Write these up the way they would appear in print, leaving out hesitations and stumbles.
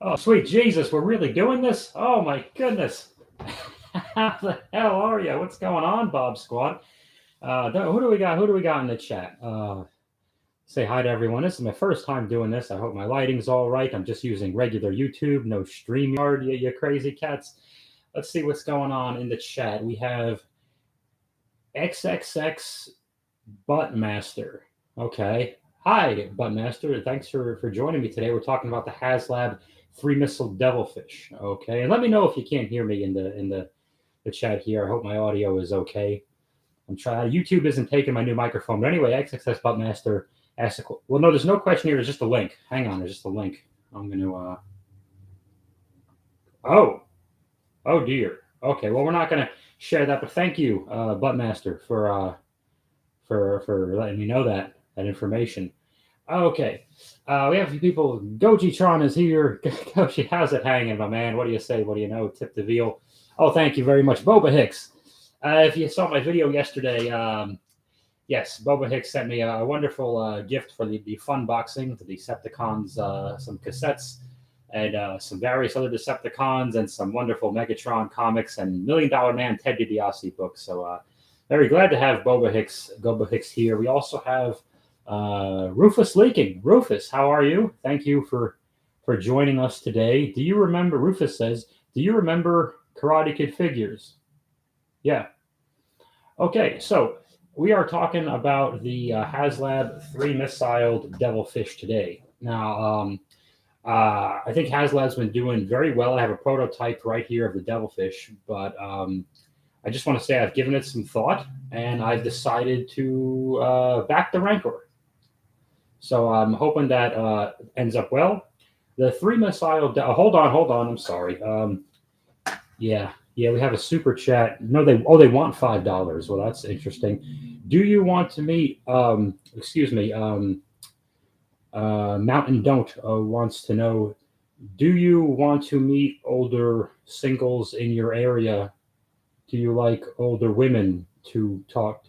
Oh, sweet Jesus, we're really doing this? Oh, my goodness. How the hell are you? What's going on, Bob Squad? Who do we got? Who do we got in the chat? Say hi to everyone. This is my first time doing this. I hope my lighting's all right. I'm just using regular YouTube, no StreamYard, you crazy cats. Let's see what's going on in the chat. We have XXX Buttmaster. Okay. Hi, Buttmaster. Thanks for joining me today. We're talking about the HasLab 3-missile Devilfish. Okay. And let me know if you can't hear me in the chat here. I hope my audio is okay. I'm trying. YouTube isn't taking my new microphone. But anyway, XXX Buttmaster asked a well, no, there's no question here. There's just a link. Hang on. There's just a link. I'm going to. Oh, dear. Okay. Well, we're not going to share that. But thank you, Buttmaster, for letting me know that information. Okay. We have a few people. Goji-tron is here. Goji, how's it hanging, my man? What do you say? What do you know? Tip the veal. Oh, thank you very much. Boba Hicks. If you saw my video yesterday, yes, Boba Hicks sent me a wonderful gift for the fun boxing, the Decepticons, some cassettes, and some various other Decepticons, and some wonderful Megatron comics, and $1 Million Man Ted DiBiase books. So very glad to have Boba Hicks here. We also have Rufus Leaking. Rufus, how are you? Thank you for joining us today. Do you remember, Rufus says, do you remember Karate Kid figures? Yeah. Okay, so we are talking about the HasLab 3-missiled Devilfish today. Now, I think HasLab's been doing very well. I have a prototype right here of the Devilfish, but I just want to say I've given it some thought, and I've decided to back the Rancor. So I'm hoping that ends up well. The 3-missile... hold on. I'm sorry. Yeah, we have a super chat. No, they want $5. Well, that's interesting. Do you want to meet? Mountain Don't wants to know. Do you want to meet older singles in your area? Do you like older women to talk?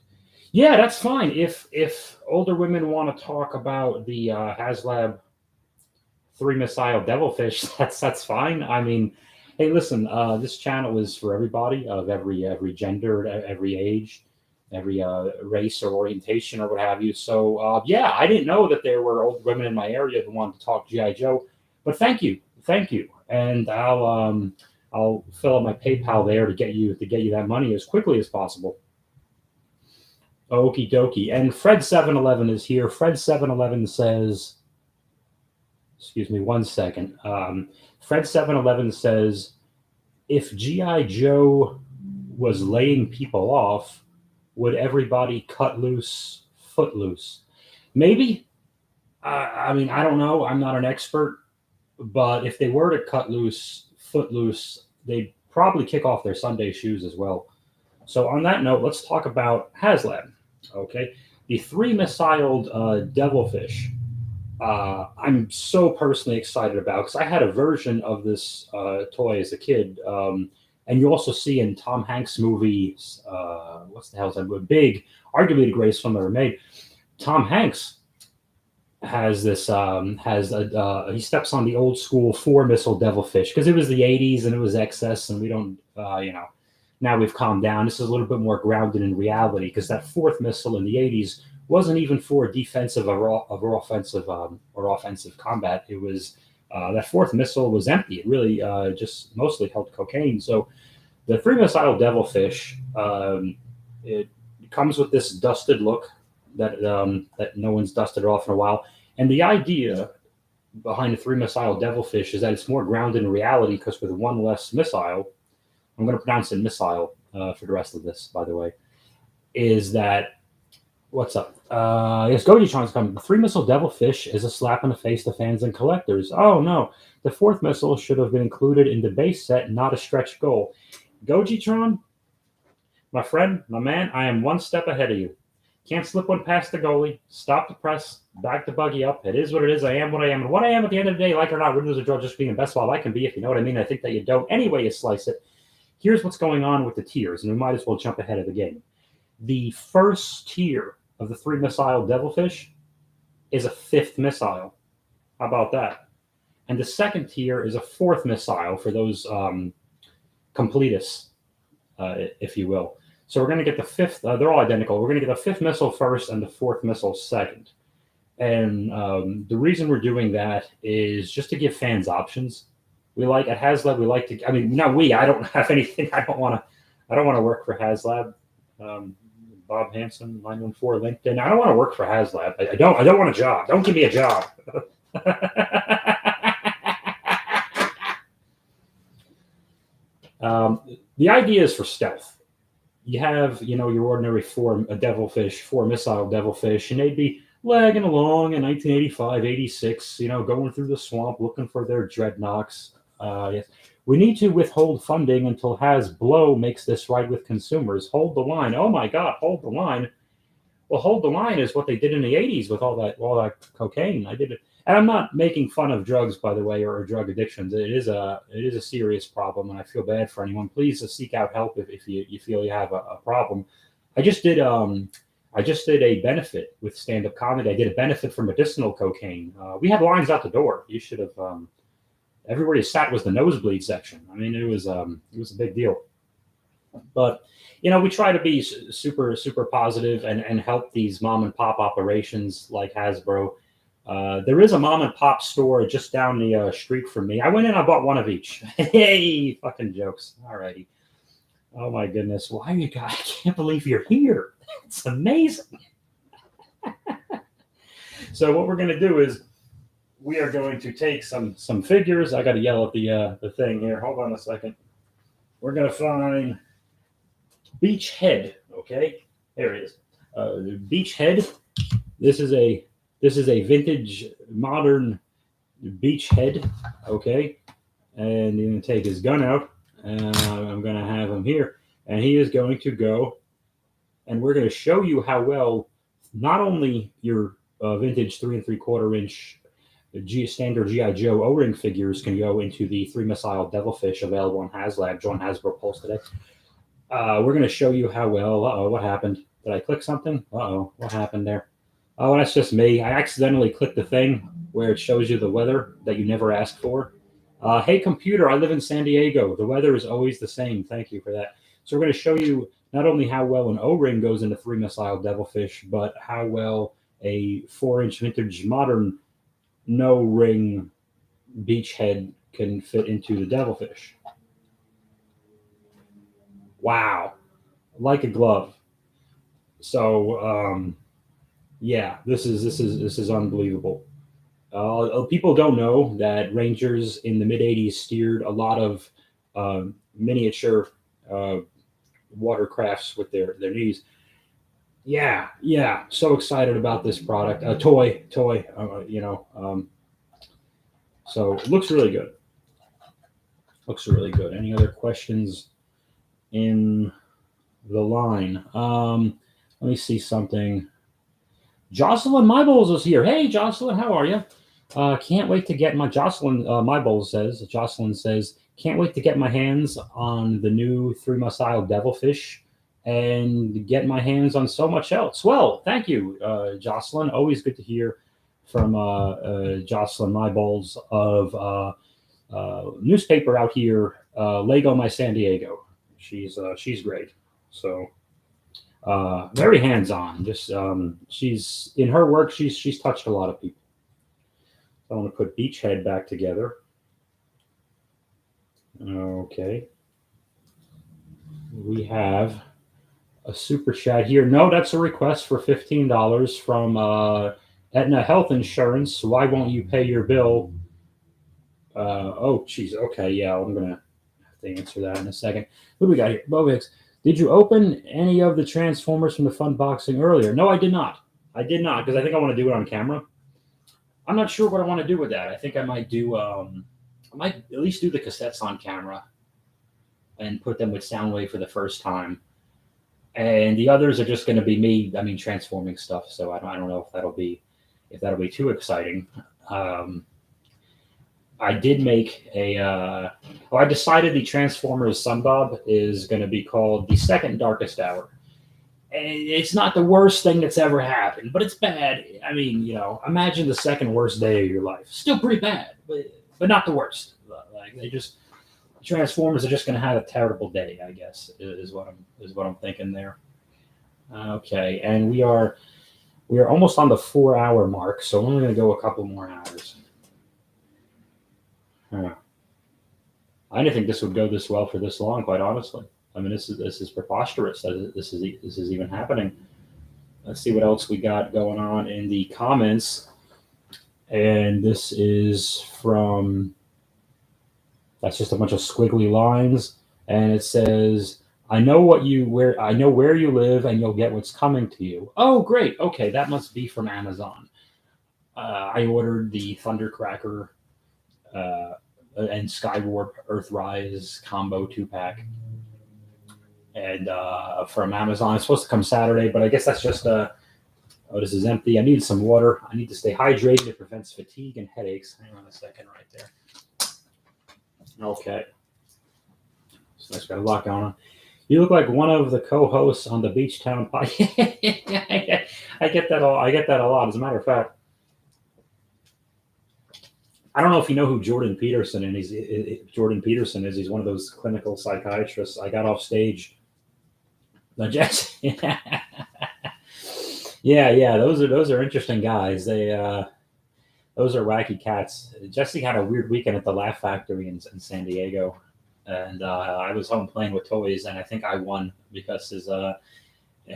Yeah, that's fine. If older women want to talk about the HasLab 3-missile Devilfish, that's fine. I mean, hey, listen, this channel is for everybody of every gender, every age, every race or orientation or what have you. So yeah, I didn't know that there were old women in my area who wanted to talk G.I. Joe, but thank you, and I'll fill up my PayPal there to get you that money as quickly as possible. Okie dokie. And Fred 711 is here. Fred 711 says, excuse me, 1 second. Fred 711 says, if G.I. Joe was laying people off, would everybody cut loose, footloose? Maybe. I mean, I don't know. I'm not an expert. But if they were to cut loose, footloose, they'd probably kick off their Sunday shoes as well. So on that note, let's talk about HasLab. Okay. The 3-missiled Devilfish. I'm so personally excited about because I had a version of this toy as a kid, and you also see in Tom Hanks' movie, what's the hell is that? Big, arguably the greatest film ever made. Tom Hanks has this he steps on the old school 4-missile Devilfish because it was the 80s and it was excess, and we don't now we've calmed down. This is a little bit more grounded in reality because that 4th missile in the 80s wasn't even for defensive or offensive combat. It was that 4th missile was empty. It really just mostly held cocaine. So the 3-missile Devilfish, it comes with this dusted look that no one's dusted off in a while. And the idea behind the 3-missile Devilfish is that it's more grounded in reality because with one less missile, I'm going to pronounce it missile for the rest of this, by the way, is that what's up? Yes, Goji-chan's coming. The 3-missile Devilfish is a slap in the face to fans and collectors. Oh, no. The 4th missile should have been included in the base set, not a stretch goal. Goji-tron, my friend, my man, I am one step ahead of you. Can't slip one past the goalie. Stop the press. Back the buggy up. It is what it is. I am what I am. And what I am at the end of the day, like it or not, win, lose, or draw, just being the best ball I can be, if you know what I mean. I think that you don't. Anyway, you slice it. Here's what's going on with the tiers, and we might as well jump ahead of the game. The first tier of the 3-missile Devilfish is a 5th missile. How about that? And the second tier is a fourth missile for those completists, if you will. So we're going to get the fifth. They're all identical. We're going to get the fifth missile first and the fourth missile second. And the reason we're doing that is just to give fans options. We like at HasLab. We like to. I mean, not we. I don't have anything. I don't want to work for HasLab. Bob Hansen, 914 LinkedIn. I don't want to work for HasLab. I don't want a job. Don't give me a job. The idea is for stealth. You have, your ordinary Devilfish, four missile Devilfish, and they'd be lagging along in 1985, 86, going through the swamp looking for their dreadnoughts. Yes. We need to withhold funding until HasBlow makes this right with consumers. Hold the line. Oh my God, hold the line. Well, hold the line is what they did in the 80s with all that cocaine. I did it. And I'm not making fun of drugs, by the way, or drug addictions. It is a serious problem, and I feel bad for anyone. Please seek out help if you feel you have a problem. I just did a benefit with stand-up comedy. I did a benefit for medicinal cocaine. We had lines out the door. You should have. Everywhere you sat was the nosebleed section. I mean, it was a big deal. But we try to be super positive and help these mom and pop operations like Hasbro. There is a mom and pop store just down the street from me. I went in, I bought one of each. Hey, fucking jokes. Alrighty. Oh my goodness. Why you guys? I can't believe you're here. It's amazing. So what we're going to do is we are going to take some figures. I got to yell at the thing here. Hold on a second. We're going to find Beach Head. Okay, there it is. Beach Head. This is a vintage modern Beach Head. Okay, and you're going to take his gun out. I'm going to have him here, and he is going to go, and we're going to show you how well not only your vintage 3 3/4 inch standard GI Joe O-ring figures can go into the 3 missile Devilfish available on HasLab. Join Hasbro Pulse today. We're going to show you how well. What happened? Did I click something? What happened there? Oh, that's just me. I accidentally clicked the thing where it shows you the weather that you never asked for. Hey, computer, I live in San Diego. The weather is always the same. Thank you for that. So we're going to show you not only how well an O-ring goes into 3 missile Devilfish, but how well a 4-inch vintage modern no-ring beach head can fit into the Devilfish. Wow, like a glove. So yeah, this is unbelievable. People don't know that Rangers in the mid '80s steered a lot of miniature watercrafts with their knees. Yeah. So excited about this product. Toy. So it looks really good. Any other questions in the line? Let me see something. Jocelyn Mybols is here. Hey, Jocelyn, how are you? Can't wait to get my Jocelyn says, can't wait to get my hands on the new 3 missile Devilfish and get my hands on so much else. Well, thank you, Jocelyn. Always good to hear from Jocelyn Mybols of newspaper out here, Lego My San Diego. She's great. So very hands-on. Just she's in her work. She's touched a lot of people. So I'm going to put Beachhead back together. Okay. We have a super chat here. No, that's a request for $15 from Aetna Health Insurance. Why won't you pay your bill? Oh, geez. Okay, yeah, I'm going to have to answer that in a second. What do we got here? Bovix, did you open any of the Transformers from the fun boxing earlier? No, I did not. Because I think I want to do it on camera. I'm not sure what I want to do with that. I think I might do, I might at least do the cassettes on camera and put them with Soundwave for the first time. And the others are just going to be me, transforming stuff. So I don't know if that'll be too exciting. I did make I decided the Transformers Sunbob is going to be called The Second Darkest Hour. And it's not the worst thing that's ever happened, but it's bad. Imagine the second worst day of your life. Still pretty bad, but but not the worst. Like Transformers are just going to have a terrible day, I guess, is what I'm thinking there. Okay, and we are almost on the 4-hour mark, so we're only going to go a couple more hours. I didn't think this would go this well for this long, quite honestly. I mean, this is preposterous that this is even happening. Let's see what else we got going on in the comments. And this is from, that's just a bunch of squiggly lines, and it says, I know where you live, and you'll get what's coming to you. Oh, great. Okay, that must be from Amazon. I ordered the Thundercracker and Skywarp Earthrise combo 2-pack, and from Amazon. It's supposed to come Saturday, but I guess that's just oh, this is empty. I need some water. I need to stay hydrated. It prevents fatigue and headaches. Hang on a second, right there. Okay. So that's got a lot going on. You look like one of the co-hosts on the Beach Town podcast. I get that a lot. As a matter of fact, I don't know if you know who Jordan Peterson is. He's one of those clinical psychiatrists. I got off stage. Yeah. Those are interesting guys. Those are wacky cats. Jesse had a weird weekend at the Laugh Factory in San Diego, and I was home playing with toys, and I think I won because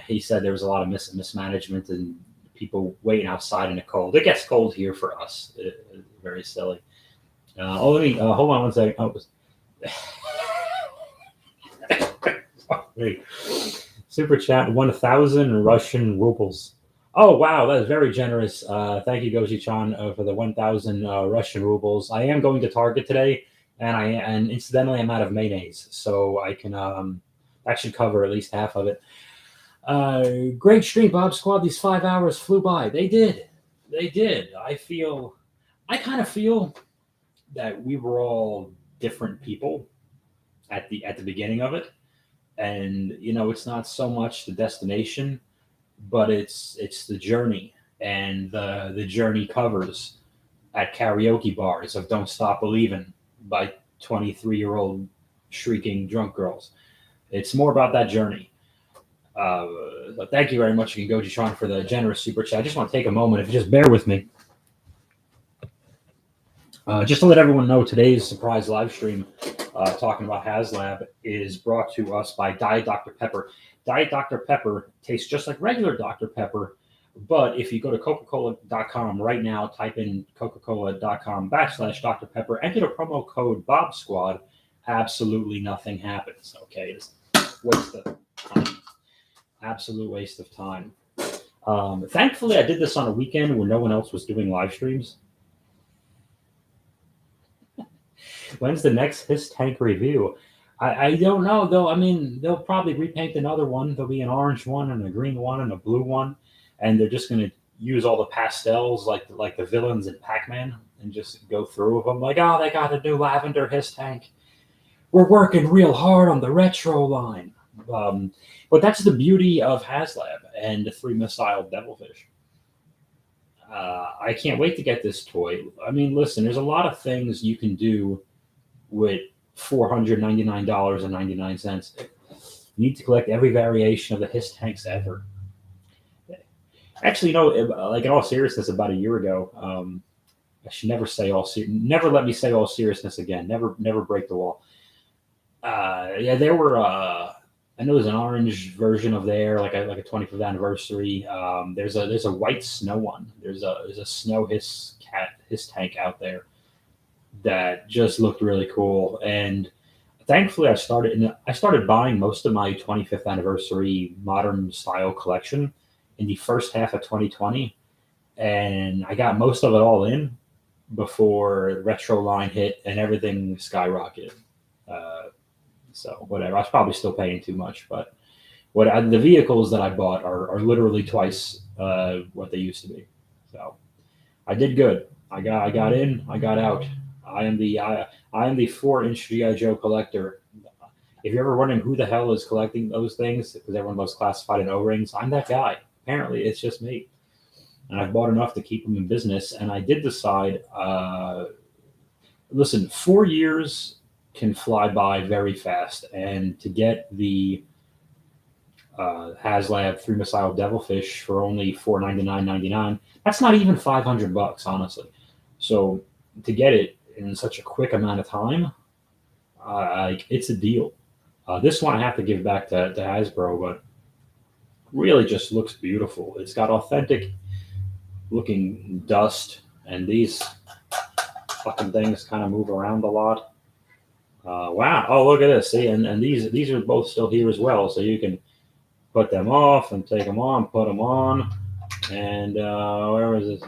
he said there was a lot of mismanagement and people waiting outside in the cold. It gets cold here for us. Very silly. Let me hold on one second. Wait. Super chat 1,000 Russian rubles. Oh, wow, that is very generous. Thank you, Goji-chan, for the 1,000 Russian rubles. I am going to Target today, and incidentally, I'm out of mayonnaise, so I can that should cover at least half of it. Great stream, Bob Squad. These 5 hours flew by. They did. I kind of feel that we were all different people at the beginning of it, and it's not so much the destination, but it's the journey, and the journey covers at karaoke bars of "Don't Stop Believin'" by 23-year-old shrieking drunk girls. It's more about that journey. But thank you very much, Goji-chan, for the generous super chat. I just want to take a moment, if you just bear with me. Just to let everyone know, today's surprise live stream talking about HasLab is brought to us by Diet Dr. Pepper. Diet Dr. Pepper tastes just like regular Dr. Pepper, but if you go to Coca-Cola.com right now, type in Coca-Cola.com/Dr. Pepper, enter the promo code BobSquad, absolutely nothing happens. Okay, it's waste of time. Absolute waste of time. Thankfully, I did this on a weekend where no one else was doing live streams. When's the next Hiss Tank review? I don't know, though. I mean, they'll probably repaint another one. There'll be an orange one and a green one and a blue one, and they're just going to use all the pastels like the villains in Pac-Man and just go through with them like, oh, they got a new lavender Hiss Tank. We're working real hard on the retro line. But that's the beauty of HasLab and the 3-missile Devilfish. I can't wait to get this toy. I mean, listen, there's a lot of things you can do with $499.99. You need to collect every variation of the Hiss tanks ever. Actually, like in all seriousness, about a year ago, I should never say never let me say all seriousnness again. Never break the wall. Yeah, there were. I know there's an orange version of there, like a 25th anniversary. There's a white snow one. There's a snow Hiss tank out there that just looked really cool. And thankfully, I started buying most of my 25th anniversary modern style collection in the first half of 2020, and I got most of it all in before the retro line hit and everything skyrocketed. So whatever, I was probably still paying too much, but the vehicles that I bought are literally twice what they used to be. So I did good. I got in, I got out. I am the 4-inch G.I. Joe collector. If you're ever wondering who the hell is collecting those things, because everyone loves classified and O-rings, I'm that guy. Apparently, it's just me. And I've bought enough to keep them in business. And I did decide listen, 4 years can fly by very fast, and to get the HasLab 3 missile Devilfish for only $499.99, that's not even $500, honestly. So to get it in such a quick amount of time, it's a deal. This one I have to give back to Hasbro, but really just looks beautiful. It's got authentic looking dust, and these fucking things kind of move around a lot. Wow! Oh, look at this. See, and these are both still here as well, so you can put them off and take them on, put them on, and where is this?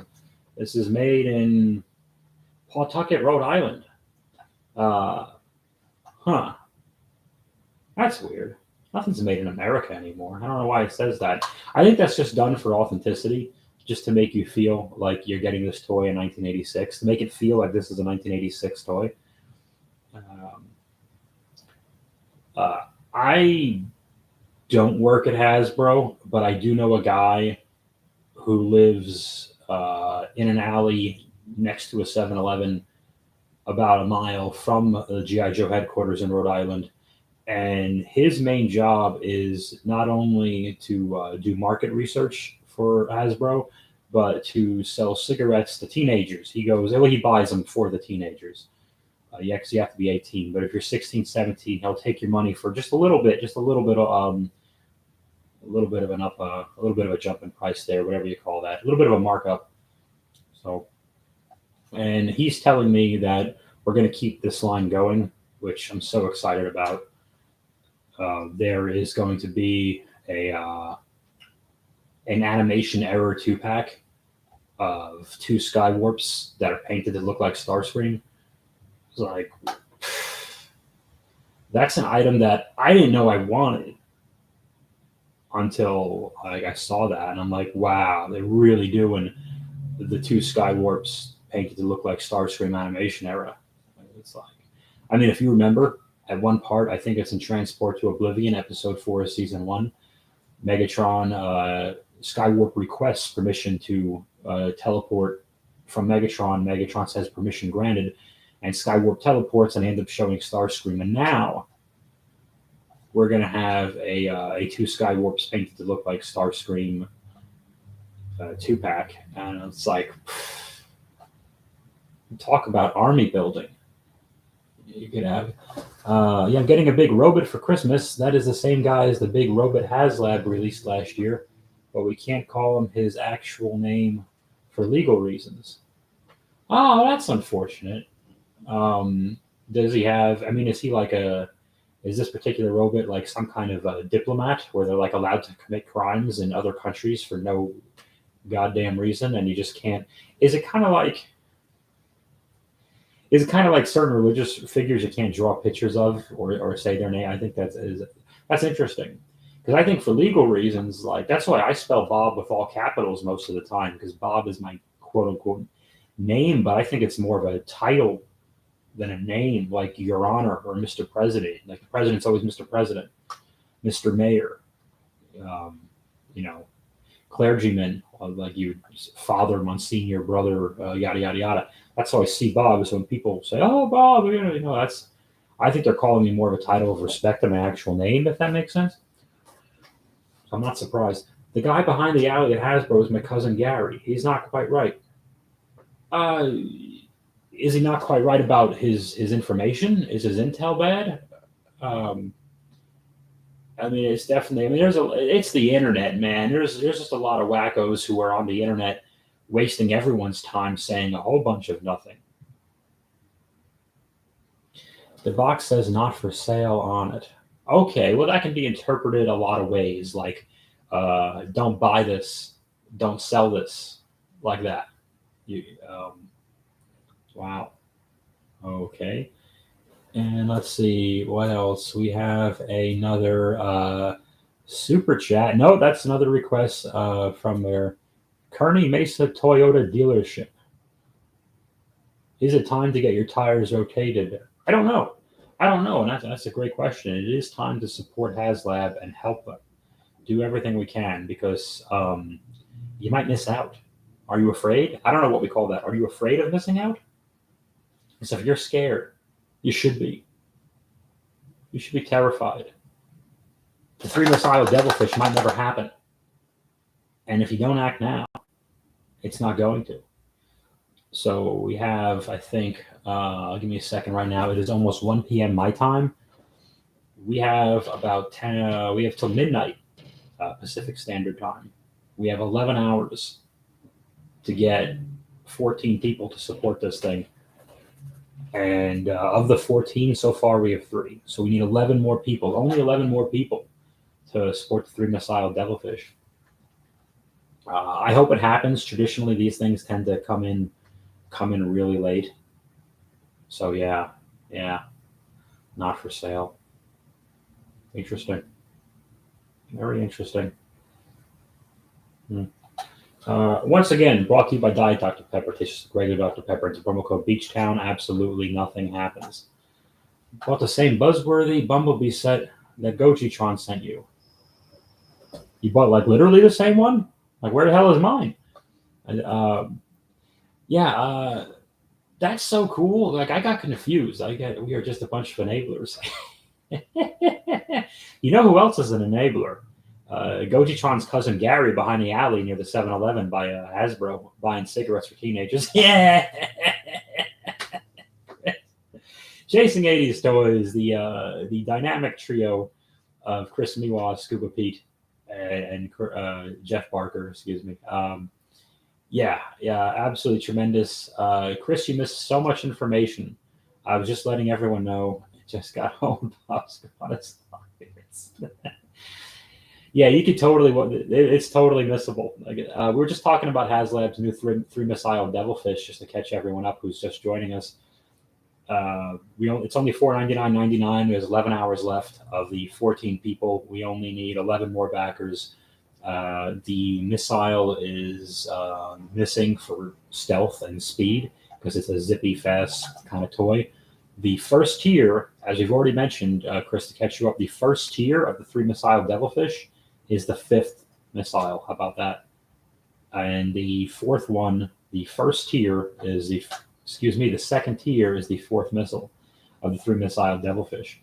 This is made in Pawtucket, Rhode Island. Uh, huh? That's weird. Nothing's made in America anymore. I don't know why it says that. I think that's just done for authenticity, just to make you feel like you're getting this toy in 1986, to make it feel like this is a 1986 toy. Um, I don't work at Hasbro, but I do know a guy who lives in an alley next to a 7-Eleven about a mile from the GI Joe headquarters in Rhode Island. And his main job is not only to do market research for Hasbro, but to sell cigarettes to teenagers. He goes, well, he buys them for the teenagers. Yeah, because you have to be 18. But if you're 16, 17, he'll take your money for just a little bit of a little bit of a little bit of a jump in price there, whatever you call that, a little bit of a markup. So, and he's telling me that we're going to keep this line going, which I'm so excited about. There is going to be an animation error 2-pack of 2 Skywarps that are painted to look like Starscream. It's like, that's an item that I didn't know I wanted until I saw that, and I'm like, wow, they're really doing the 2 Skywarps painted to look like Starscream animation era. It's like, I mean, if you remember, at one part, I think it's in Transport to Oblivion, episode 4 of season 1, Megatron, Skywarp requests permission to teleport from Megatron. Megatron says permission granted, and Skywarp teleports, and they end up showing Starscream. And now we're going to have a 2 Skywarps painted to look like Starscream 2-pack. And it's like, talk about army building. You could have. Yeah, I'm getting a big robot for Christmas. That is the same guy as the big robot HasLab released last year, but we can't call him his actual name for legal reasons. Oh, that's unfortunate. Does he have, I mean, is this particular robot like some kind of a diplomat where they're like allowed to commit crimes in other countries for no goddamn reason, and you just can't, is it kind of like certain religious figures you can't draw pictures of or say their name? I think that's interesting, because I think for legal reasons, like, that's why I spell Bob with all capitals most of the time, because Bob is my quote unquote name, but I think it's more of a title than a name, like Your Honor or Mr. President. Like, the president's always Mr. President, Mr. Mayor, clergyman, like you, father, Monsignor, brother, yada yada yada. That's how I see Bob. Is when people say, "Oh, Bob," that's. I think they're calling me more of a title of respect than my actual name, if that makes sense. So I'm not surprised. The guy behind the alley at Hasbro is my cousin Gary. He's not quite right. Is he not quite right about his information? Is his intel bad? I mean, it's definitely. I mean, it's the internet, man. There's just a lot of wackos who are on the internet wasting everyone's time saying a whole bunch of nothing. The box says "not for sale" on it. Okay, well, that can be interpreted a lot of ways, like don't buy this, don't sell this, like that. Wow. Okay. And let's see what else. We have another super chat. No, that's another request from their Kearney Mesa Toyota dealership. Is it time to get your tires rotated? I don't know. And that's a great question. It is time to support HasLab and help them do everything we can, because you might miss out. Are you afraid? I don't know what we call that. Are you afraid of missing out? So if you're scared, you should be. You should be terrified. The 3 missile devilfish might never happen. And if you don't act now, it's not going to. So we have, I think, give me a second right now. It is almost 1 p.m. my time. We have about 10, we have till midnight Pacific Standard Time. We have 11 hours to get 14 people to support this thing. And of the 14, so far we have 3. So we need 11 more people, only 11 more people to support the 3 missile devilfish. I hope it happens. Traditionally, these things tend to come in really late. So yeah, not for sale. Interesting. Very interesting. Once again, brought to you by Diet Dr. Pepper. Tastes regular Dr. Pepper. It's a promo code Beachtown. Absolutely nothing happens. Bought the same buzzworthy Bumblebee set that Gojitron sent you. You bought like literally the same one? Like where the hell is mine? That's so cool. Like I got confused. We are just a bunch of enablers. You know who else is an enabler? Gojitron's cousin Gary behind the alley near the 7-Eleven by Hasbro buying cigarettes for teenagers. Yeah. Chasing 80s Toys, the dynamic trio of Chris Miwa, Scuba Pete, and Jeff Barker, excuse me. Absolutely tremendous. Chris, you missed so much information. I was just letting everyone know. I just got home. Yeah, you could totally. It's totally missable. Like, we were just talking about HasLab's new 3 missile devilfish, just to catch everyone up who's just joining us. It's only $499.99. There's 11 hours left of the 14 people. We only need 11 more backers. The missile is missing for stealth and speed because it's a zippy, fast kind of toy. The first tier, as we've already mentioned, Chris, to catch you up, the first tier of the 3 missile devilfish is the 5th missile. How about that? And the fourth one, the first tier is the second tier is the 4th missile of the 3 missile devilfish.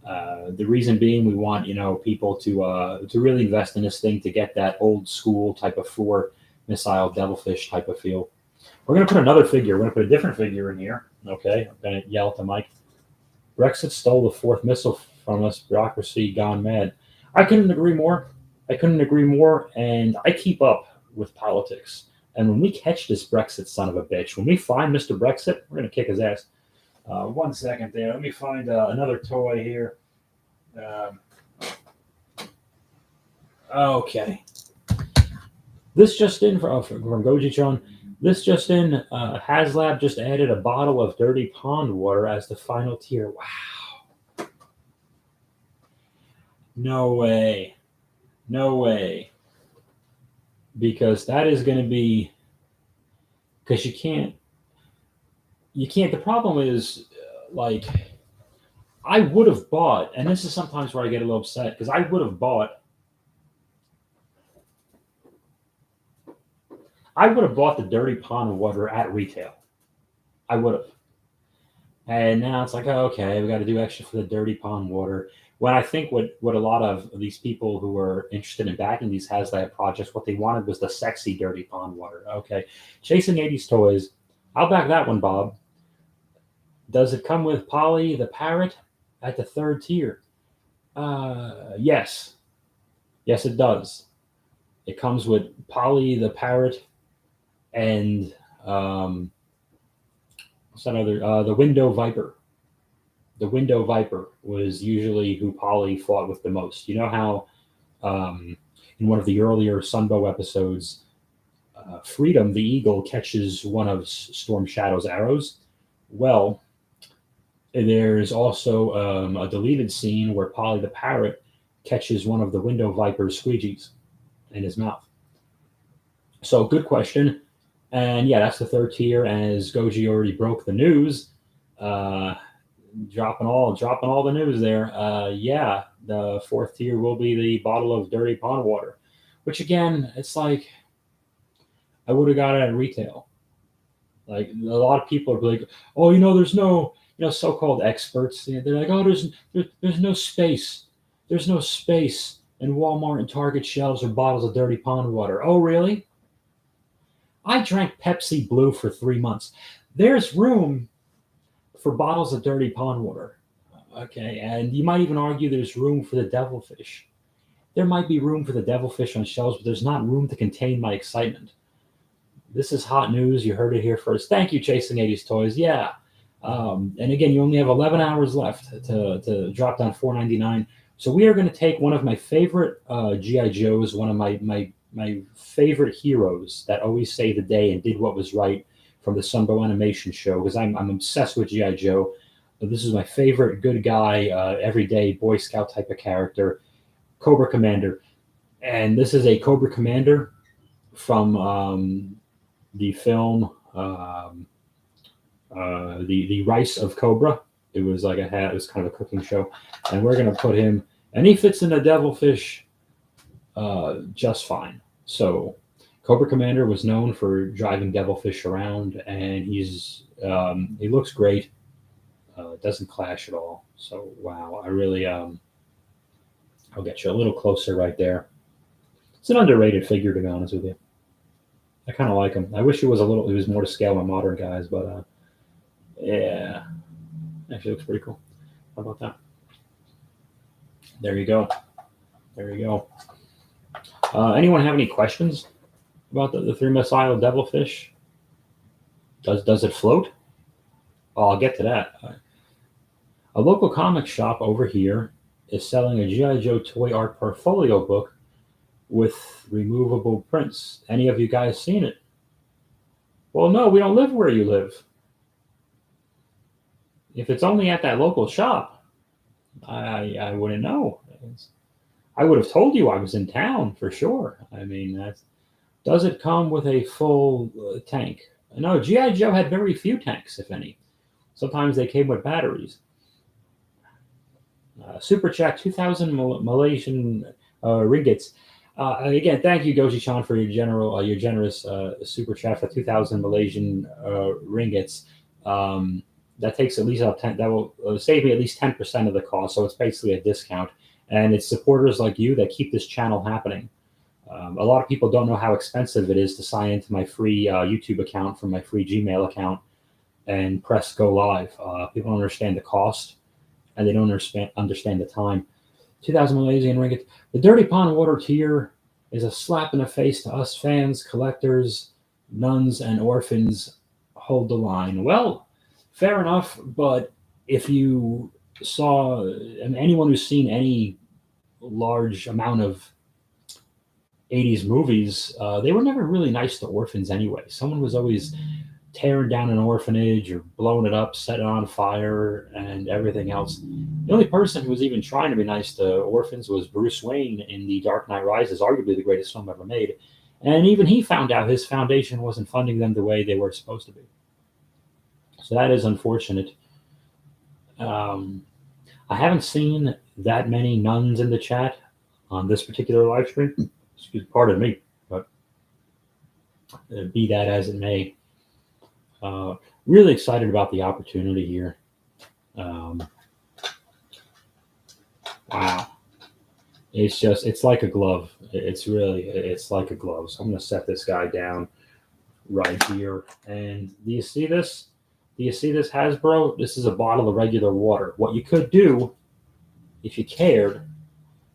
The reason being, we want people to really invest in this thing to get that old school type of 4 missile devilfish type of feel. We're going to put another figure. We're going to put a different figure in here. Okay, I'm going to yell at the mic. Brexit stole the 4th missile from us. Bureaucracy gone mad. I couldn't agree more. And I keep up with politics. And when we catch this Brexit son of a bitch, when we find Mr. Brexit, we're going to kick his ass. 1 second there. Let me find another toy here. Okay. This just in from Goji-chan. This just in, HasLab just added a bottle of dirty pond water as the final tier. Wow. No way. Because that is going to be, because you can't, the problem is, like, I would have bought, and this is sometimes where I get a little upset, because I would have bought the dirty pond water at retail. I would have. And now it's like, oh, okay, we got to do extra for the dirty pond water. When I think what a lot of these people who are interested in backing these HasLab projects, what they wanted was the sexy dirty pond water. Okay. Chasing 80s Toys. I'll back that one, Bob. Does it come with Polly the parrot at the 3rd tier? Yes. Yes, it does. It comes with Polly the parrot and what's that other? The Window Viper. The Window Viper was usually who Polly fought with the most. You know how in one of the earlier Sunbow episodes, Freedom the Eagle catches one of Storm Shadow's arrows? Well, there's also a deleted scene where Polly the Parrot catches one of the Window Viper's squeegees in his mouth. So good question. And yeah, that's the 3rd tier. As Goji already broke the news, dropping all the news there. Yeah, the 4th tier will be the bottle of dirty pond water, which again, it's like I would have got it at retail. Like a lot of people are like, oh, there's no, so-called experts. They're like, oh, there's no space. There's no space in Walmart and Target shelves or bottles of dirty pond water. Oh, really? I drank Pepsi Blue for 3 months. There's room for bottles of dirty pond water. Okay, and you might even argue there's room for the Devilfish. There might be room for the Devilfish on shelves, but there's not room to contain my excitement. This is hot news. You heard it here first. Thank you, Chasing 80s Toys. Yeah. And again, you only have 11 hours left to drop down $4.99. So we are going to take one of my favorite G.I. Joes, one of my favorite heroes that always saved the day and did what was right from the Sunbow Animation Show, because I'm obsessed with G.I. Joe. This is my favorite good guy, everyday Boy Scout type of character, Cobra Commander. And this is a Cobra Commander from the film the Rise of Cobra. It was like it was kind of a cooking show, and we're gonna put him, and he fits in the Devilfish just fine. So Cobra Commander was known for driving Devilfish around, and he looks great. Doesn't clash at all. So wow, I really I'll get you a little closer right there. It's an underrated figure, to be honest with you. I kind of like him. I wish it was more to scale my modern guys, but yeah, actually looks pretty cool. How about that? There you go. There you go. Anyone have any questions about the three missile Devilfish? Does it float? Oh, I'll get to that. A local comic shop over here is selling a G.I. Joe toy art portfolio book with removable prints. Any of you guys seen it? Well, no, we don't live where you live. If it's only at that local shop, I wouldn't know. I would have told you I was in town for sure. I mean, does it come with a full tank? No, G.I. Joe had very few tanks, if any. Sometimes they came with batteries. Super chat, 2,000 Malaysian ringgits. Again, thank you, Goji-chan, for your generous super chat for 2,000 Malaysian ringgits. That takes at least 10. That will save me at least 10% of the cost. So it's basically a discount, and it's supporters like you that keep this channel happening. A lot of people don't know how expensive it is to sign into my free YouTube account from my free Gmail account and press go live. People don't understand the cost, and they don't understand the time. 2,000 Malaysian ringgit. The Dirty Pond Water tier is a slap in the face to us fans, collectors, nuns, and orphans. Hold the line. Well, fair enough, but if you saw, and anyone who's seen any large amount of 80s movies, they were never really nice to orphans anyway. Someone was always tearing down an orphanage or blowing it up, set it on fire, and everything else. The only person who was even trying to be nice to orphans was Bruce Wayne in The Dark Knight Rises, arguably the greatest film ever made. And even he found out his foundation wasn't funding them the way they were supposed to be. So that is unfortunate. I haven't seen that many nuns in the chat on this particular live stream. Pardon me, but be that as it may. Really excited about the opportunity here. Wow. It's like a glove. It's like a glove. So I'm going to set this guy down right here. And do you see this? Do you see this, Hasbro? This is a bottle of regular water. What you could do, if you cared,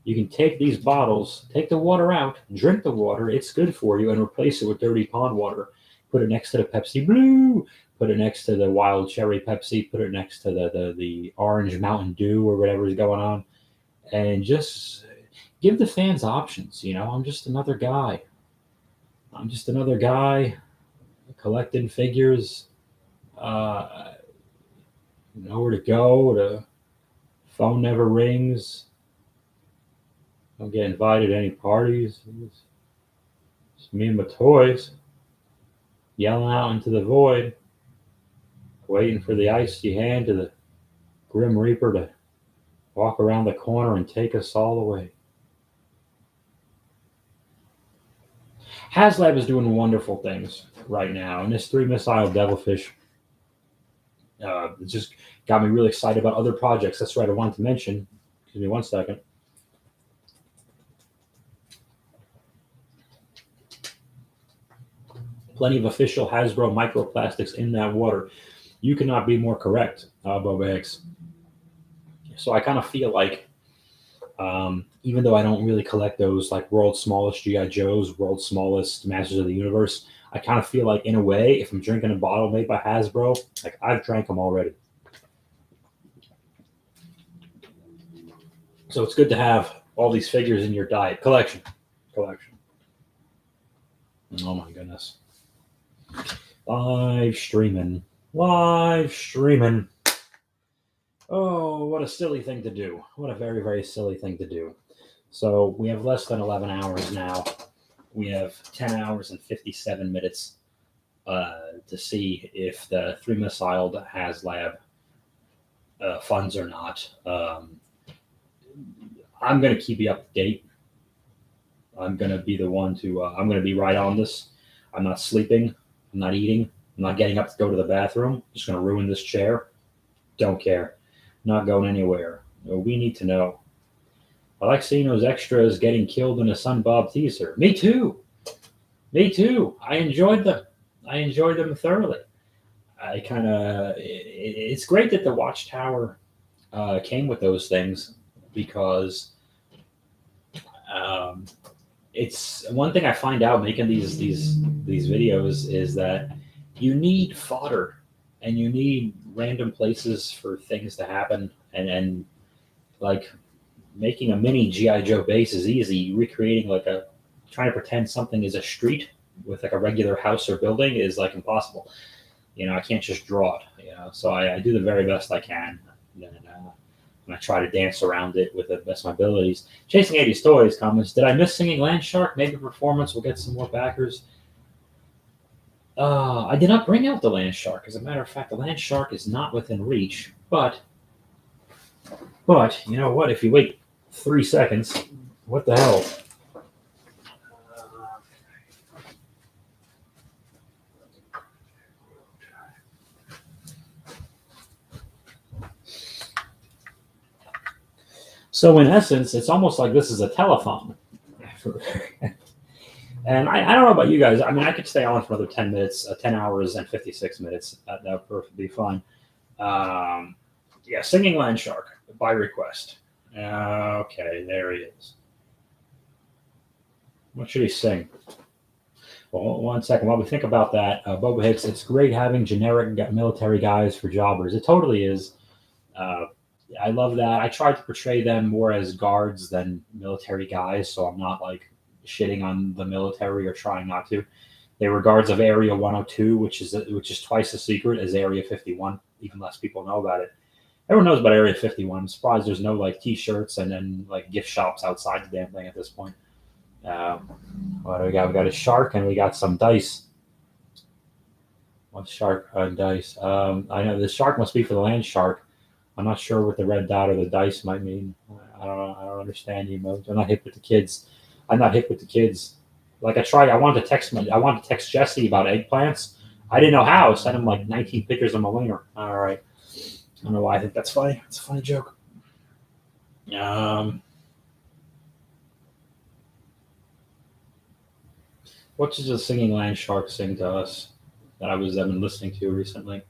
you can take these bottles, take the water out, drink the water. It's good for you, and replace it with dirty pond water. Put it next to the Pepsi Blue. Put it next to the Wild Cherry Pepsi. Put it next to the Orange Mountain Dew or whatever is going on. And just give the fans options. I'm just another guy. Collecting figures. Nowhere to go. The phone never rings. Don't get invited to any parties. It's me and my toys yelling out into the void, waiting for the icy hand of the Grim Reaper to walk around the corner and take us all away. HasLab is doing wonderful things right now, and this 3-missile Devilfish it just got me really excited about other projects. That's right, I wanted to mention. Give me 1 second. Plenty of official Hasbro microplastics in that water. You cannot be more correct, Boba Hicks. So I kind of feel like, even though I don't really collect those like world's smallest G.I. Joes, world's smallest Masters of the Universe, I kind of feel like, in a way, if I'm drinking a bottle made by Hasbro, like I've drank them already. So it's good to have all these figures in your diet collection. Oh my goodness. Live streaming. Oh, what a silly thing to do. What a very, very silly thing to do. So we have less than 11 hours now. We have 10 hours and 57 minutes to see if the 3-missile HasLab funds or not. I'm going to keep you up to date. I'm going to be the one to, I'm going to be right on this. I'm not sleeping. I'm not eating. I'm not getting up to go to the bathroom. I'm just going to ruin this chair. Don't care. Not going anywhere. We need to know. I like seeing those extras getting killed in a SunBob teaser. Me too. I enjoyed them thoroughly. It's great that the Watchtower came with those things, because it's one thing I find out making these videos is that you need fodder, and you need random places for things to happen, and like making a mini G.I. Joe base is easy. Recreating trying to pretend something is a street with like a regular house or building is like impossible. I can't just draw it. So I do the very best I can, and I try to dance around it with the best of my abilities. Chasing 80s Toys comments, did I miss Singing Land Shark? Maybe performance will get some more backers. I did not bring out the Land Shark. As a matter of fact, the Land Shark is not within reach. But you know what? If you wait 3 seconds, what the hell? So in essence, it's almost like this is a telethon. And I don't know about you guys. I mean, I could stay on for another 10 minutes, 10 hours and 56 minutes. That would perfectly be fine. Yeah, Singing Land Shark by request. Okay, there he is. What should he sing? Well, 1 second. While we think about that, Boba Hicks, it's great having generic military guys for jobbers. It totally is. I love that. I tried to portray them more as guards than military guys, so I'm not like shitting on the military or trying not to. They were guards of Area 102, which is twice as secret as Area 51. Even less people know about it. Everyone knows about Area 51. I'm surprised there's no like T-shirts and then like gift shops outside the damn thing at this point. What do we got? We got a shark and we got some dice. What's shark and dice? I know the shark must be for the land shark. I'm not sure what the red dot or the dice might mean. I don't know. I don't understand emotes. I'm not hip with the kids. Like I wanted to text Jesse about eggplants. I didn't know how. I sent him like 19 pictures of my wiener. All right. I don't know why I think that's funny. It's a funny joke. What does the Singing Land Shark sing to us that I've been listening to recently?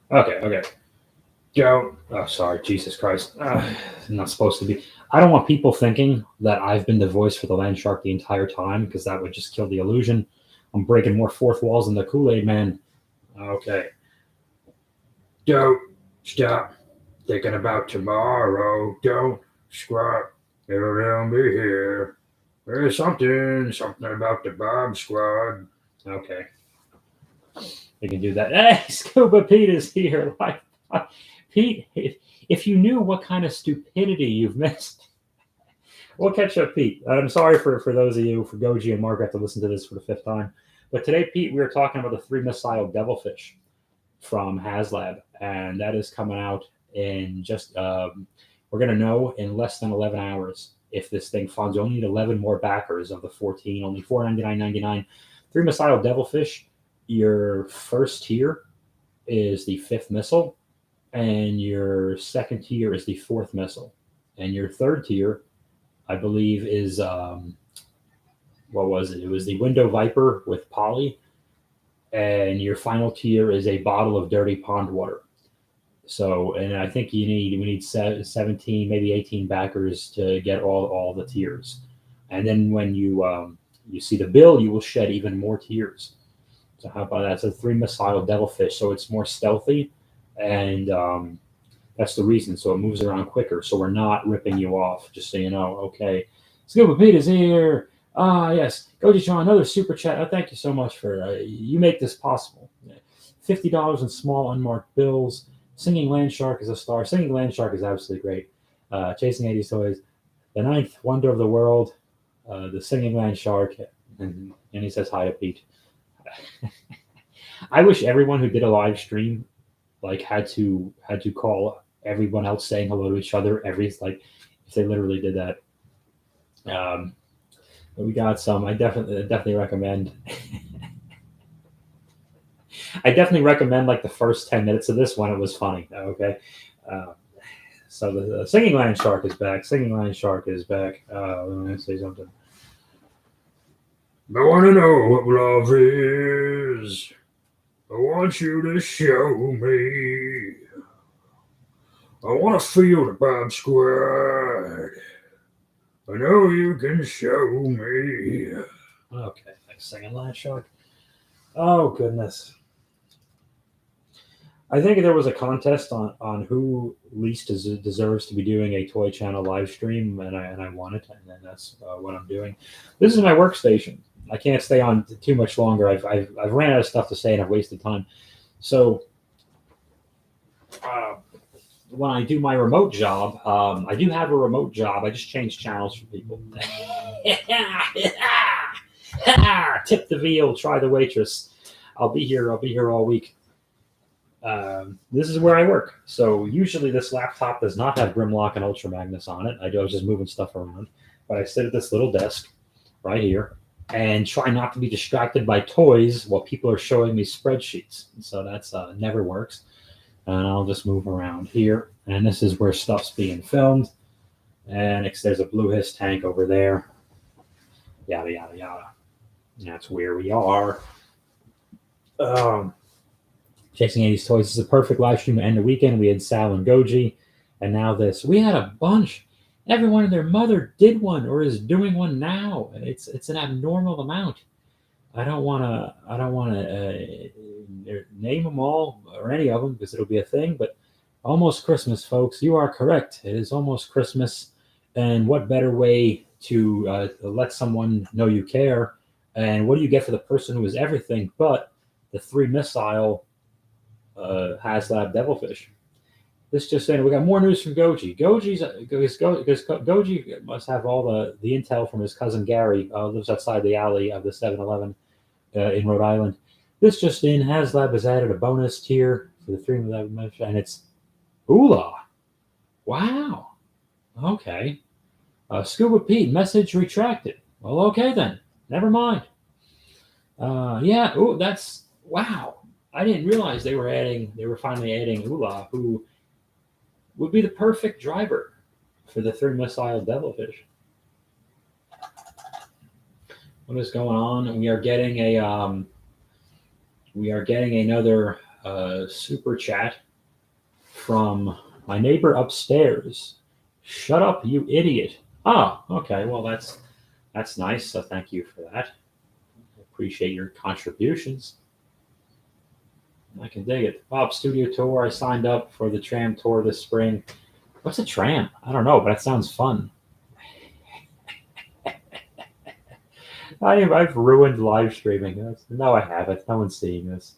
Okay. Go. Oh, sorry. Jesus Christ. I'm not supposed to be. I don't want people thinking that I've been the voice for the Land Shark the entire time, because that would just kill the illusion. I'm breaking more fourth walls than the Kool-Aid Man. Okay. Don't stop thinking about tomorrow. Don't squat. It'll be here. There's something about the Bomb Squad. Okay. We can do that. Hey, Scuba Pete is here. Pete, if you knew what kind of stupidity you've missed. We'll catch up, Pete. I'm sorry for those of you, for Goji and Mark, have to listen to this for the 5th time. But today, Pete, we were talking about the 3-missile Devilfish from HasLab, and that is coming out in just, we're going to know in less than 11 hours. if this thing funds. You only need 11 more backers of the 14, only $4.99.99. 3 Missiled Devilfish, your first tier is the 5th missile, and your second tier is the 4th missile. And your third tier, I believe, is, what was it? It was the Window Viper with Poly. And your final tier is a bottle of dirty pond water. So, and I think we need 17, maybe 18 backers to get all the tiers. And then when you see the bill, you will shed even more tiers. So how about that? It's a 3 Missiled Devilfish, so it's more stealthy, and that's the reason. So it moves around quicker. So we're not ripping you off. Just so you know. Okay, Scuba Pete is here. Ah, yes. Goji John, another super chat. Oh, thank you so much for you make this possible. $50 in small unmarked bills. Singing Land Shark is a star. Singing Land Shark is absolutely great. Chasing 80s Toys, the 9th wonder of the world, the Singing Land Shark, and he says hi to Pete. I wish everyone who did a live stream like had to call everyone else saying hello to each other if they literally did that. But we got some. I definitely recommend. I definitely recommend like the first 10 minutes of this one. It was funny. Okay. So the Singing Land Shark is back. Singing Land Shark is back. Let me say something. I want to know what love is. I want you to show me. I want to feel the Bob Squad. I know you can show me. Okay, thanks, Singing Land Shark. Oh, goodness. I think there was a contest on who least deserves to be doing a Toy Channel live stream, and I won it, and then that's what I'm doing. This is my workstation. I can't stay on too much longer. I've ran out of stuff to say, and I've wasted time. So when I do my remote job, I do have a remote job. I just change channels for people. Tip the veal, try the waitress. I'll be here all week. This is where I work. So usually this laptop does not have Grimlock and Ultra Magnus on it. I was just moving stuff around. But I sit at this little desk right here and try not to be distracted by toys while people are showing me spreadsheets. So that's never works. And I'll just move around here. And this is where stuff's being filmed. And there's a Blue Hiss tank over there. Yada, yada, yada. And that's where we are. Chasing 80s Toys is a perfect live stream to end the weekend. We had Sal and Goji, and now this. We had a bunch. Everyone and their mother did one or is doing one now. It's an abnormal amount. I don't want to name them all or any of them because it'll be a thing. But almost Christmas, folks. You are correct. It is almost Christmas, and what better way to let someone know you care? And what do you get for the person who is everything but the 3 Missile HasLab Devilfish? This just saying we got more news from Goji. Goji must have all the intel from his cousin Gary. Lives outside the alley of the 7-Eleven in Rhode Island. This just in: HasLab has added a bonus tier for the 3 and it's Oola. Wow. Okay. Scuba Pete, message retracted. Well, okay then. Never mind. Yeah. Oh, that's wow. I didn't realize they were finally adding Ula, who would be the perfect driver for the 3 Missile Devilfish. What is going on? We are getting another super chat from my neighbor upstairs. Shut up, you idiot. Oh, okay. Well, that's nice. So thank you for that. I appreciate your contributions. I can dig it. Bob Studio Tour. I signed up for the tram tour this spring. What's a tram? I don't know, but it sounds fun. I've ruined live streaming. No, I haven't. No one's seeing this.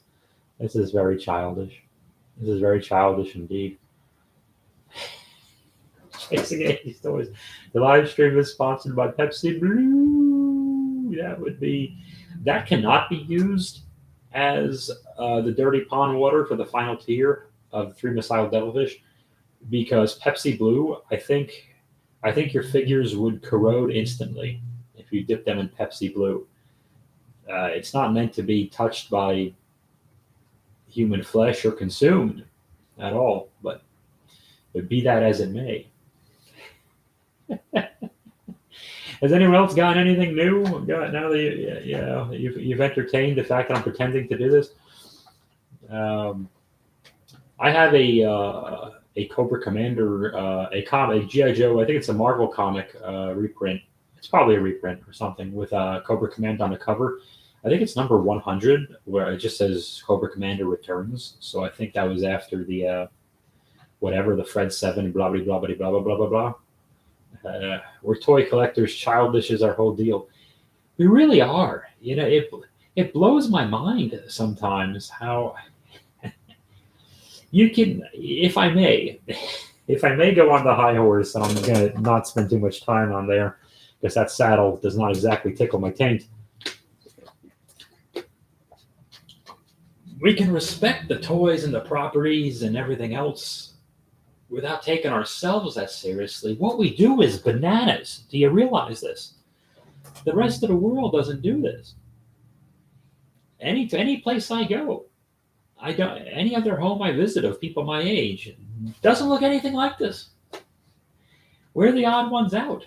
This is very childish. This is very childish indeed. Chasing 80s Toys. The live stream is sponsored by Pepsi Blue. That cannot be used as the dirty pond water for the final tier of the 3 Missile Devilfish, because Pepsi Blue, I think I think your figures would corrode instantly if you dip them in Pepsi Blue. It's not meant to be touched by human flesh or consumed at all, but be that as it may. Has anyone else gotten anything new? Now that you've entertained the fact that I'm pretending to do this. I have a Cobra Commander, a GI Joe. I think it's a Marvel comic reprint. It's probably a reprint or something with Cobra Commander on the cover. I think it's number 100, where it just says Cobra Commander returns. So I think that was after the whatever, the Fred 7 blah blah blah blah blah blah blah blah. We're toy collectors, childish is our whole deal. We really are. You know, it blows my mind sometimes how you can, if I may go on the high horse, and I'm going to not spend too much time on there because that saddle does not exactly tickle my taint. We can respect the toys and the properties and everything else without taking ourselves that seriously. What we do is bananas. Do you realize this? The rest of the world doesn't do this. Any place I go, any other home I visit of people my age doesn't look anything like this. We're the odd ones out.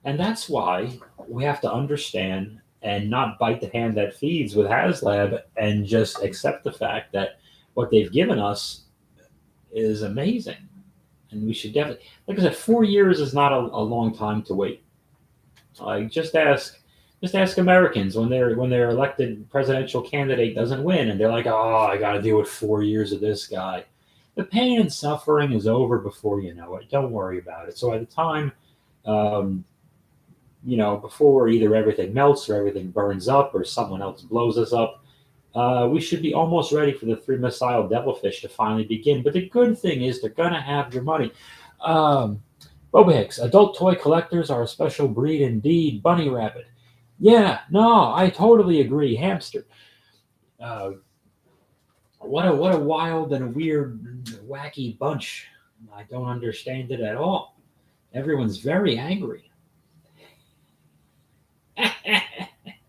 And that's why we have to understand and not bite the hand that feeds with HasLab and just accept the fact that what they've given us is amazing. And we should definitely, like I said, 4 years is not a long time to wait. Just ask Americans when their elected presidential candidate doesn't win, and they're like, "Oh, I got to deal with 4 years of this guy." The pain and suffering is over before you know it. Don't worry about it. So at the time, before either everything melts or everything burns up or someone else blows us up, we should be almost ready for the 3-missile Devilfish to finally begin. But the good thing is they're going to have your money. Boba Hicks, adult toy collectors are a special breed indeed. Bunny Rabbit. Yeah, no, I totally agree. Hamster. What a wild and weird, wacky bunch. I don't understand it at all. Everyone's very angry.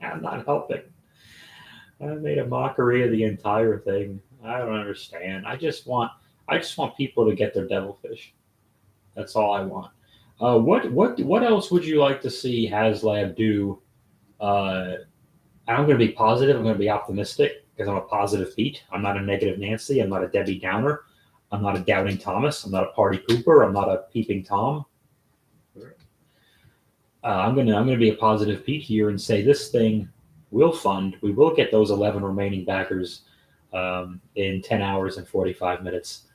I'm not helping. I made a mockery of the entire thing. I don't understand. I just want people to get their Devilfish. That's all I want. What else would you like to see HasLab do? I'm going to be positive. I'm going to be optimistic because I'm a positive Pete. I'm not a negative Nancy. I'm not a Debbie Downer. I'm not a doubting Thomas. I'm not a party pooper. I'm not a peeping Tom. I'm going to be a positive Pete here and say this thing will fund. We will get those 11 remaining backers in 10 hours and 45 minutes.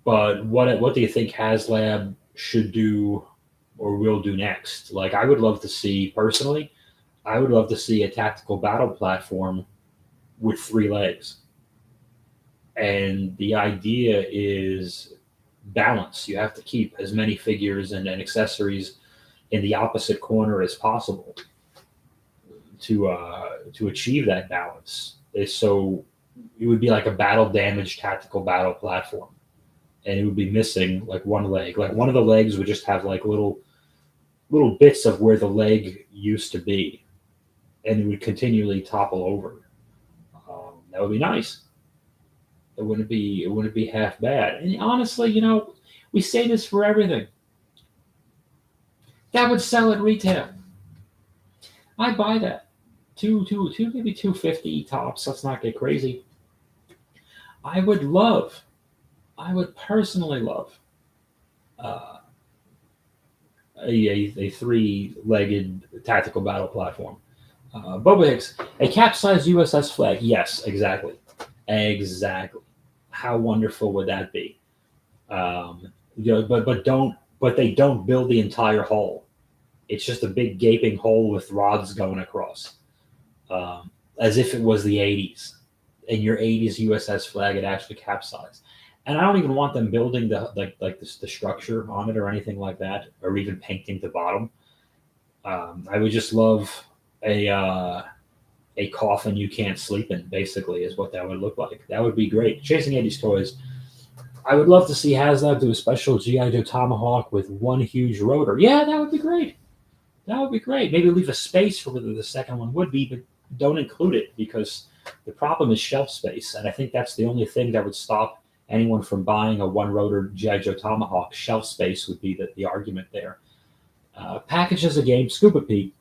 But what do you think HasLab should do or will do next? Like, I would love to see, personally, a tactical battle platform with 3 legs. And the idea is balance. You have to keep as many figures and accessories in the opposite corner as possible to achieve that balance. So it would be like a battle damaged tactical battle platform. And it would be missing like one leg. Like one of the legs would just have like little bits of where the leg used to be, and it would continually topple over. That would be nice. It wouldn't be half bad. And honestly, we say this for everything. That would sell at retail. I buy that. Maybe 250 tops. Let's not get crazy. I would personally love a 3-legged tactical battle platform. Boba Hicks, a capsized USS flag. Yes, exactly. How wonderful would that be? But they don't build the entire hull. It's just a big gaping hole with rods going across, as if it was the 80s. And your 80s USS flag had actually capsized. And I don't even want them building the structure on it or anything like that, or even painting the bottom. I would just love a coffin you can't sleep in, basically, is what that would look like. That would be great. Chasing 80s Toys, I would love to see HasLab do a special G.I. Joe Tomahawk with one huge rotor. Yeah, that would be great. That would be great. Maybe leave a space for whether the second one would be, but don't include it because the problem is shelf space. And I think that's the only thing that would stop anyone from buying a one rotor G.I. Joe Tomahawk. Shelf space would be the argument there. Package as a game, Scuba Pete.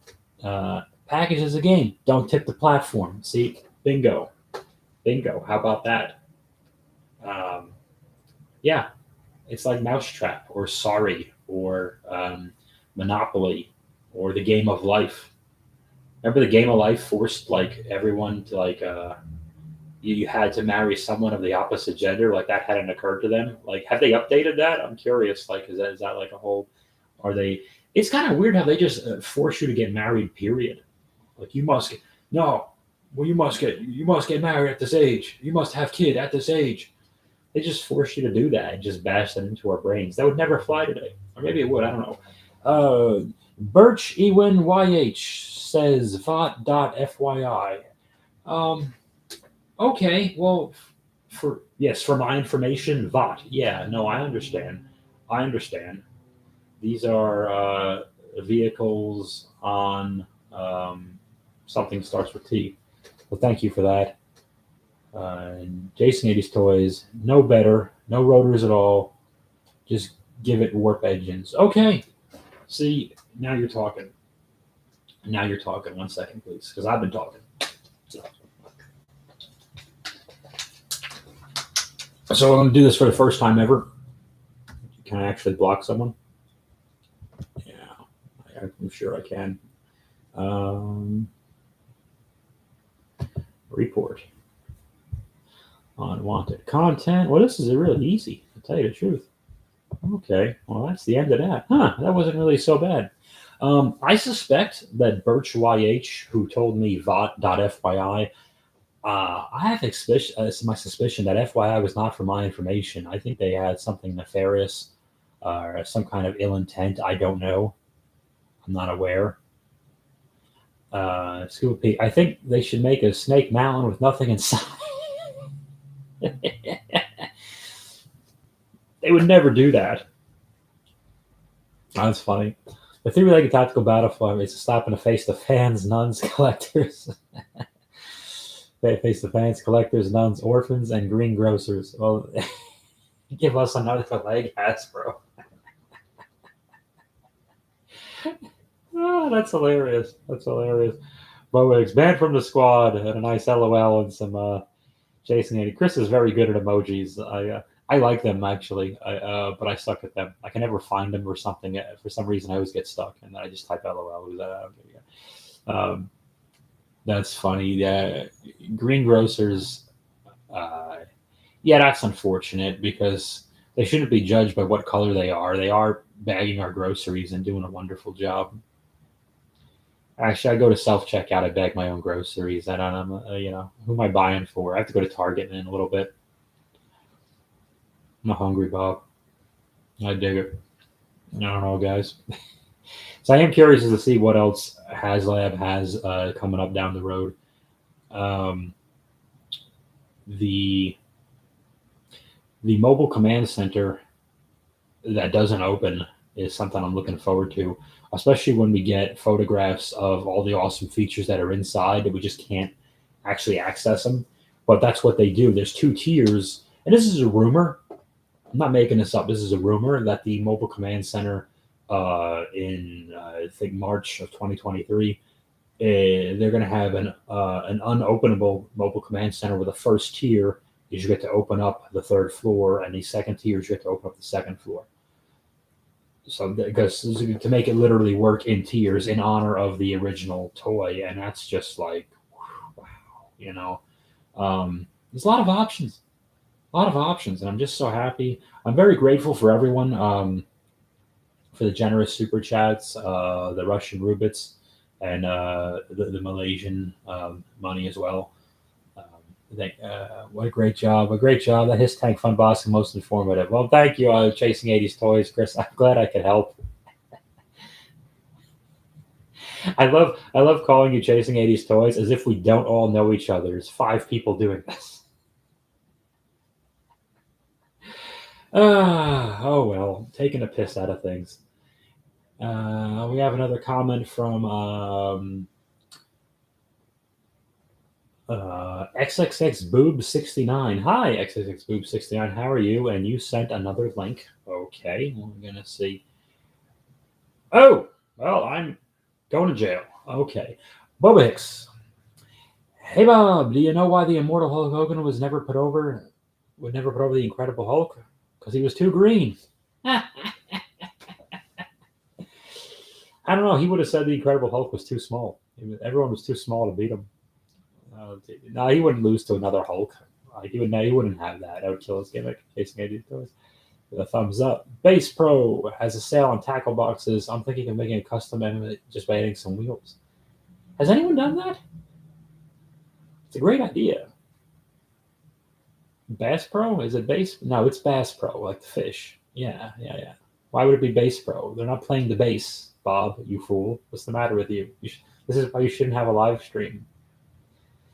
Package as a game. Don't tip the platform. See, bingo. Bingo. How about that? Yeah, it's like Mousetrap or Sorry or Monopoly or the Game of Life. Remember the Game of Life forced like everyone to like you had to marry someone of the opposite gender, like that hadn't occurred to them. Like, have they updated that? I'm curious. Like, is that like a whole? Are they? It's kind of weird how they just force you to get married. Period. Like you must get no. Well, you must get married at this age. You must have kid at this age. They just force you to do that and just bash that into our brains. That would never fly today, or maybe it would. I don't know. Birch Ewan YH says VOT.FYI. Okay, well, for my information, VOT. Yeah, no, I understand. I understand. These are vehicles on something starts with T. Well, thank you for that. Jason 80s Toys, no better, no rotors at all. Just give it warp engines. Okay. See, now you're talking. Now you're talking. 1 second, please, because I've been talking. So I'm going to do this for the first time ever. Can I actually block someone? Yeah, I'm sure I can. Report. Unwanted content. Well, this is really easy, to tell you the truth. Okay, well, that's the end of that. Huh, that wasn't really so bad. I suspect that Birch YH, who told me VOT.FYI, I have my suspicion that FYI was not for my information. I think they had something nefarious or some kind of ill intent. I don't know. I'm not aware. Scuba Pete, I think they should make a Snake Mountain with nothing inside. They would never do that. That's funny. The three-legged tactical battle is a slap in the face to fans, nuns, collectors. They face the fans, collectors, nuns, orphans, and greengrocers. Well, give us another leg, Hasbro. Oh, that's hilarious. That's hilarious. Boex banned from the squad and a nice LOL and some Jason 80. Chris is very good at emojis. I like them actually, but I suck at them. I can never find them or something. For some reason, I always get stuck, and then I just type LOL. That's funny. Yeah, greengrocers. Yeah, that's unfortunate because they shouldn't be judged by what color they are. They are bagging our groceries and doing a wonderful job. Actually, I go to self-checkout. I bag my own groceries. I don't know, who am I buying for? I have to go to Target in a little bit. I'm hungry, Bob. I dig it. I don't know, guys. So I am curious to see what else HasLab has coming up down the road. The mobile command center that doesn't open is something I'm looking forward to, especially when we get photographs of all the awesome features that are inside that we just can't actually access them. But that's what they do. There's 2 tiers, and this is a rumor. I'm not making this up. This is a rumor that the mobile command center in I think March of 2023, they're going to have an unopenable mobile command center where the first tier is you get to open up the 3rd floor, and the second tier is you get to open up the 2nd floor. So because to make it literally work in tiers in honor of the original toy, and that's just like wow, there's a lot of options. And I'm just so happy. I'm very grateful for everyone for the generous super chats, the Russian rubles, and the Malaysian money as well. What a great job! That His Tank Fun Boss is most informative. Well, thank you, Chasing 80s Toys, Chris. I'm glad I could help. I love calling you Chasing 80s Toys as if we don't all know each other. There's 5 people doing this. Oh well, taking a piss out of things. We have another comment from XXX Boob 69. Hi, XXX Boob 69. How are you? And you sent another link. Okay, we're gonna see. Oh, well, I'm going to jail. Okay, Boba Hicks. Hey Bob, do you know why the immortal Hulk Hogan was never put over? Would never put over the Incredible Hulk? Because he was too green. I don't know. He would have said the Incredible Hulk was too small. Everyone was too small to beat him. No, he wouldn't lose to another Hulk. Like, he wouldn't have that. That would kill his gimmick. Chasing AD toys. With a thumbs up. Base Pro has a sale on tackle boxes. I'm thinking of making a custom emblem just by adding some wheels. Has anyone done that? It's a great idea. Bass Pro? Is it Base? No, it's Bass Pro, like the fish. Yeah. Why would it be Base Pro? They're not playing the bass, Bob, you fool. What's the matter with you? This is why you shouldn't have a live stream.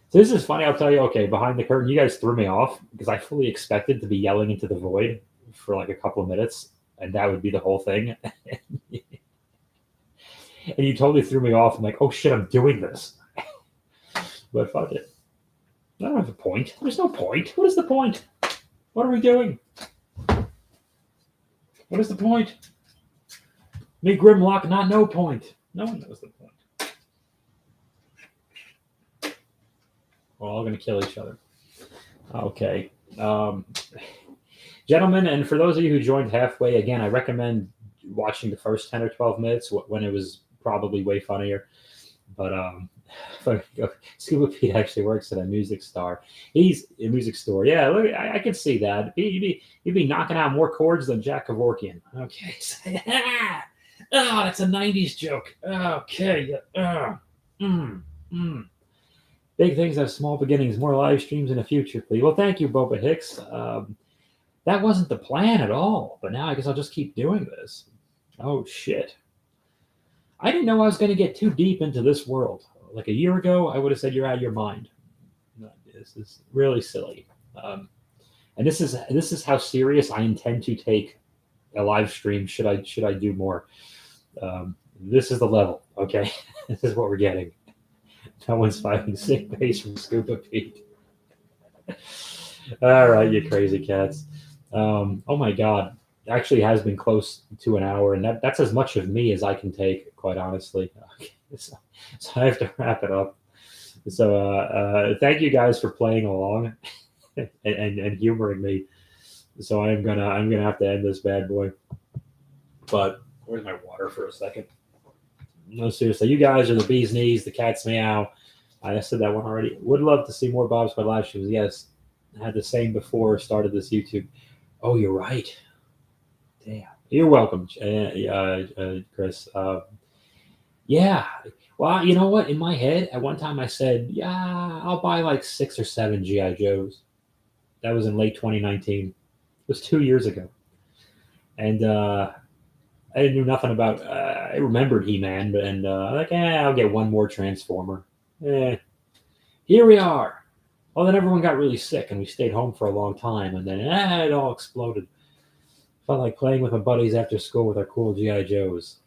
So this is funny. I'll tell you. Okay, behind the curtain, you guys threw me off because I fully expected to be yelling into the void for like a couple of minutes, and that would be the whole thing. And you totally threw me off. I'm like, oh shit, I'm doing this. But fuck it. I don't have a point. There's no point. What is the point? What are we doing? What is the point? Me, Grimlock, not no point. No one knows the point. We're all going to kill each other. Okay. Gentlemen, and for those of you who joined halfway, again, I recommend watching the first 10 or 12 minutes when it was probably way funnier. But Scuba Pete actually works at a music store. He's a music store. Yeah, look, I can see that. He'd be knocking out more chords than Jack Kevorkian. Okay. Oh, that's a 90s joke. Okay. Big things have small beginnings. More live streams in the future, please. Well, thank you, Boba Hicks. That wasn't the plan at all, but now I guess I'll just keep doing this. Oh, shit. I didn't know I was going to get too deep into this world. Like a year ago, I would have said you're out of your mind. This is really silly. And this is how serious I intend to take a live stream. Should I do more? This is the level, okay? This is what we're getting. No one's finding sick base from Scuba Pete. All right, you crazy cats. Oh my God. Actually has been close to an hour, and that's as much of me as I can take, quite honestly. So I have to wrap it up. So thank you guys for playing along and humoring me. So I'm gonna have to end this bad boy. But where's my water for a second? No, seriously, you guys are the bee's knees, the cat's meow. I said that one already. Would love to see more Bob's by live streams. Yes, I had the same before started this YouTube. Oh, you're right. Damn. You're welcome, Chris. Yeah. Well, you know what? In my head, at one time I said, yeah, I'll buy like 6 or 7 G.I. Joes. That was in late 2019. It was 2 years ago. And I didn't know nothing about, I remembered He-Man, and I'll get one more Transformer. Here we are. Well, then everyone got really sick, and we stayed home for a long time, and then it all exploded. Felt like playing with my buddies after school with our cool G.I. Joes.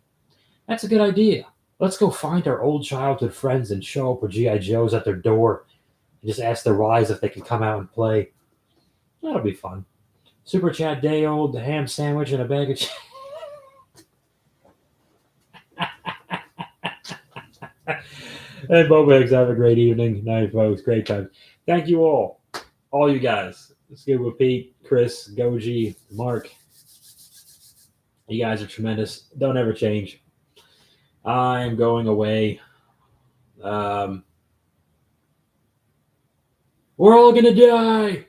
That's a good idea. Let's go find our old childhood friends and show up with G.I. Joes at their door and just ask their wives if they can come out and play. That'll be fun. Super chat day old, the ham sandwich, and a bag of Hey, Boba Eggs, have a great evening. Night, folks. Great time. Thank you all you guys. Scuba Pete, Chris, Goji, Mark. You guys are tremendous. Don't ever change. I'm going away. We're all gonna die.